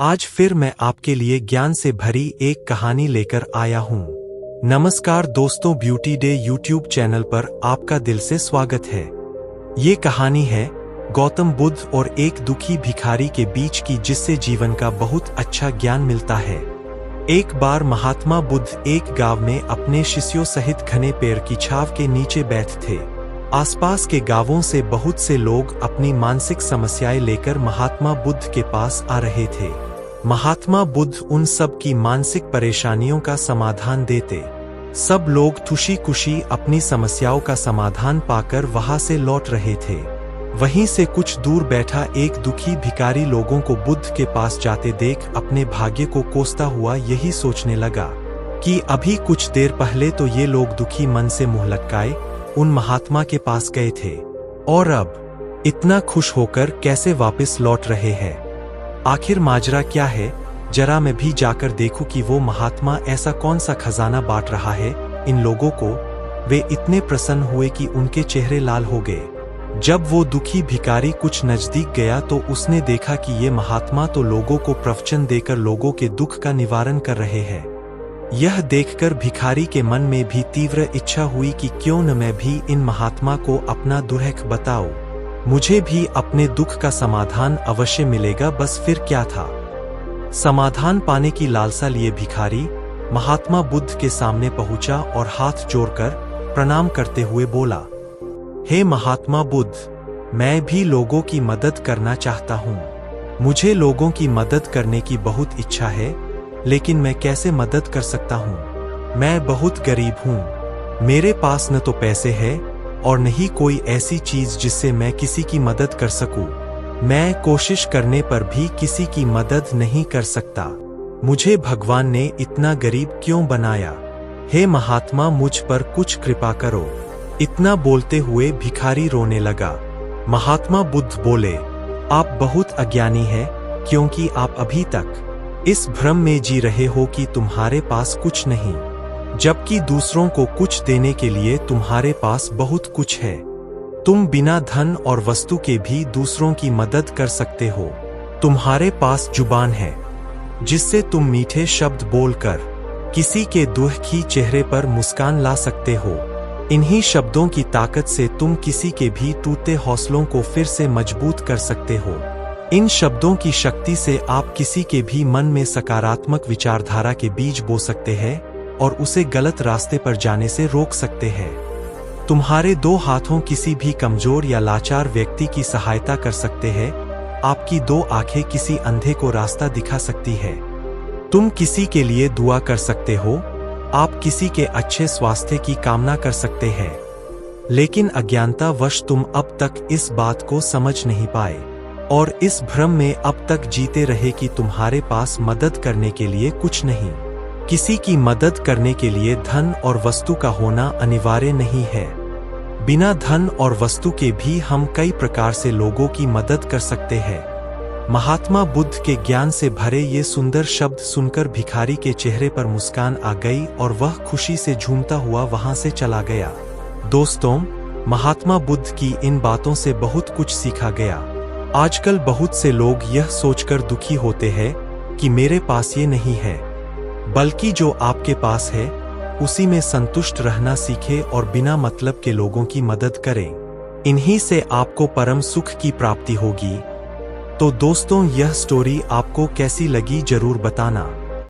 आज फिर मैं आपके लिए ज्ञान से भरी एक कहानी लेकर आया हूँ। नमस्कार दोस्तों, ब्यूटी डे यूट्यूब चैनल पर आपका दिल से स्वागत है। ये कहानी है गौतम बुद्ध और एक दुखी भिखारी के बीच की, जिससे जीवन का बहुत अच्छा ज्ञान मिलता है। एक बार महात्मा बुद्ध एक गांव में अपने शिष्यों सहित घने पेड़ की छाव के नीचे बैठे थे। आसपास के गांवों से बहुत से लोग अपनी मानसिक समस्याएं लेकर महात्मा बुद्ध के पास आ रहे थे। महात्मा बुद्ध उन सब की मानसिक परेशानियों का समाधान देते। सब लोग खुशी खुशी अपनी समस्याओं का समाधान पाकर वहां से लौट रहे थे। वहीं से कुछ दूर बैठा एक दुखी भिखारी लोगों को बुद्ध के पास जाते देख अपने भाग्य को कोसता हुआ यही सोचने लगा कि अभी कुछ देर पहले तो ये लोग दुखी मन से मुंह लटकाए उन महात्मा के पास गए थे, और अब इतना खुश होकर कैसे वापस लौट रहे हैं। आखिर माजरा क्या है? जरा मैं भी जाकर देखूं कि वो महात्मा ऐसा कौन सा खजाना बांट रहा है इन लोगों को। वे इतने प्रसन्न हुए कि उनके चेहरे लाल हो गए। जब वो दुखी भिखारी कुछ नजदीक गया तो उसने देखा कि ये महात्मा तो लोगों को प्रवचन देकर लोगों के दुख का निवारण कर रहे हैं। यह देखकर भिखारी के मन में भी तीव्र इच्छा हुई कि क्यों न मैं भी इन महात्मा को अपना दुख बताऊं। मुझे भी अपने दुख का समाधान अवश्य मिलेगा, बस फिर क्या था। समाधान पाने की लालसा लिए भिखारी महात्मा बुद्ध के सामने पहुंचा और हाथ जोड़कर प्रणाम करते हुए बोला, हे महात्मा बुद्ध, मैं भी लोगों की मदद करना चाहता हूँ। मुझे लोगों की मदद करने की बहुत इच्छा है, लेकिन मैं कैसे मदद कर सकता हूँ? मैं बहुत गरीब हूँ। मेरे पास न तो पैसे है और नहीं कोई ऐसी चीज जिससे मैं किसी की मदद कर सकूं। मैं कोशिश करने पर भी किसी की मदद नहीं कर सकता। मुझे भगवान ने इतना गरीब क्यों बनाया? हे महात्मा, मुझ पर कुछ कृपा करो। इतना बोलते हुए भिखारी रोने लगा। महात्मा बुद्ध बोले, आप बहुत अज्ञानी हैं, क्योंकि आप अभी तक इस भ्रम में जी रहे हो कि तुम्हारे पास कुछ नहीं, जबकि दूसरों को कुछ देने के लिए तुम्हारे पास बहुत कुछ है। तुम बिना धन और वस्तु के भी दूसरों की मदद कर सकते हो। तुम्हारे पास जुबान है, जिससे तुम मीठे शब्द बोलकर किसी के दुखी चेहरे पर मुस्कान ला सकते हो। इन्हीं शब्दों की ताकत से तुम किसी के भी टूटे हौसलों को फिर से मजबूत कर सकते हो। इन शब्दों की शक्ति से आप किसी के भी मन में सकारात्मक विचारधारा के बीज बो सकते हैं और उसे गलत रास्ते पर जाने से रोक सकते हैं। तुम्हारे दो हाथों किसी भी कमजोर या लाचार व्यक्ति की सहायता कर सकते हैं। आपकी दो आंखें किसी अंधे को रास्ता दिखा सकती है। तुम किसी के लिए दुआ कर सकते हो। आप किसी के अच्छे स्वास्थ्य की कामना कर सकते हैं। लेकिन अज्ञानतावश तुम अब तक इस बात को समझ नहीं पाए और इस भ्रम में अब तक जीते रहे कि तुम्हारे पास मदद करने के लिए कुछ नहीं। किसी की मदद करने के लिए धन और वस्तु का होना अनिवार्य नहीं है। बिना धन और वस्तु के भी हम कई प्रकार से लोगों की मदद कर सकते हैं। महात्मा बुद्ध के ज्ञान से भरे ये सुंदर शब्द सुनकर भिखारी के चेहरे पर मुस्कान आ गई और वह खुशी से झूमता हुआ वहां से चला गया। दोस्तों, महात्मा बुद्ध की इन बातों से बहुत कुछ सीखा गया। आजकल बहुत से लोग यह सोचकर दुखी होते हैं कि मेरे पास ये नहीं है, बल्कि जो आपके पास है उसी में संतुष्ट रहना सीखें और बिना मतलब के लोगों की मदद करें। इन्हीं से आपको परम सुख की प्राप्ति होगी। तो दोस्तों, यह स्टोरी आपको कैसी लगी जरूर बताना।